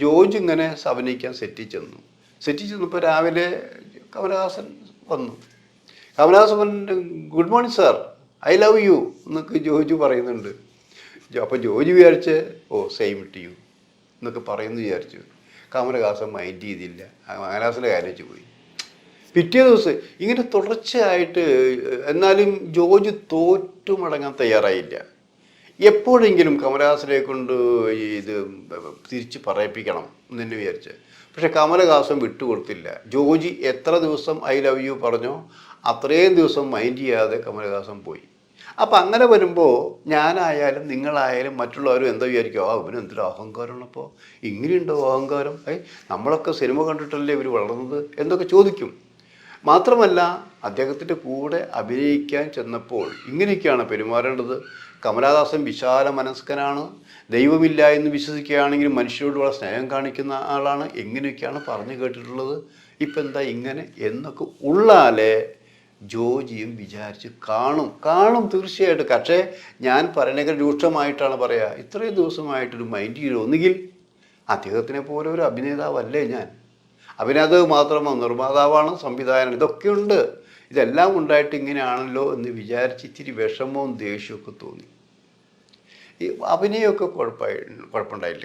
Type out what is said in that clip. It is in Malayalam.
ജോർജ് ഇങ്ങനെ അഭിനയിക്കാൻ സെറ്റിൽ ചെന്നപ്പോൾ രാവിലെ കമലഹാസൻ വന്നു. Kamal Haasan good morning sir, I love you എന്നൊക്കെ ജോർജ് പറയുന്നുണ്ട്. അപ്പോൾ ജോർജ് വിചാരിച്ച് സെയിം ടു യു എന്നൊക്കെ പറയുന്നു വിചാരിച്ചു. കമലഹാസൻ മൈൻഡ് ചെയ്തില്ല. കമലഹാസൻ്റെ കാര്യം വെച്ച് പോയി. പിറ്റേ ദിവസം ഇങ്ങനെ തുടർച്ചയായിട്ട്. എന്നാലും ജോർജ് തോറ്റു മടങ്ങാൻ തയ്യാറായില്ല. എപ്പോഴെങ്കിലും കമലഹാസനെ കൊണ്ട് ഇത് തിരിച്ച് പറയിപ്പിക്കണം എന്നെ വിചാരിച്ച്. പക്ഷെ കമലഹാസൻ വിട്ടുകൊടുത്തില്ല. ജോർജ് എത്ര ദിവസം ഐ ലവ് യു പറഞ്ഞോ അത്രയും ദിവസം മൈൻഡ് ചെയ്യാതെ കമലഹാസൻ പോയി. അപ്പം അങ്ങനെ വരുമ്പോൾ ഞാനായാലും നിങ്ങളായാലും മറ്റുള്ളവരും എന്താ വിചാരിക്കും, അവന് എന്തൊരു അഹങ്കാരമാണപ്പോൾ, ഇങ്ങനെയുണ്ടോ അഹങ്കാരം, നമ്മളൊക്കെ സിനിമ കണ്ടിട്ടല്ലേ ഇവർ വളർന്നത് എന്നൊക്കെ ചോദിക്കും. മാത്രമല്ല അദ്ദേഹത്തിൻ്റെ കൂടെ അഭിനയിക്കാൻ ചെന്നപ്പോൾ ഇങ്ങനെയൊക്കെയാണ് പെരുമാറേണ്ടത്. കമലഹാസൻ വിശാല മനസ്കനാണ്, ദൈവമില്ല എന്ന് വിശ്വസിക്കുകയാണെങ്കിൽ മനുഷ്യരോട് വളരെ സ്നേഹം കാണിക്കുന്ന ആളാണ്, എങ്ങനെയൊക്കെയാണ് പറഞ്ഞു കേട്ടിട്ടുള്ളത്. ഇപ്പം എന്താ ഇങ്ങനെ എന്നൊക്കെ ഉള്ളാലേ ജോർജിയും വിചാരിച്ച് കാണും തീർച്ചയായിട്ടും. പക്ഷേ ഞാൻ പറയുന്നതിനേക്കാൾ രൂക്ഷമായിട്ടാണ് പറയുക. ഇത്രയും ദിവസമായിട്ടൊരു മൈൻഡ് ചെയ്തു. ഒന്നുകിൽ അദ്ദേഹത്തിനെ പോലെ ഒരു അഭിനേതാവല്ലേ ഞാൻ. അഭിനേതാവ് മാത്രമോ, നിർമ്മാതാവാണ്, സംവിധായകൻ, ഇതൊക്കെയുണ്ട്. ഇതെല്ലാം ഉണ്ടായിട്ട് ഇങ്ങനെയാണല്ലോ എന്ന് വിചാരിച്ച് ഇത്തിരി വിഷമവും ദേഷ്യമൊക്കെ തോന്നി. ഈ അഭിനയമൊക്കെ കുഴപ്പമുണ്ടായില്ല.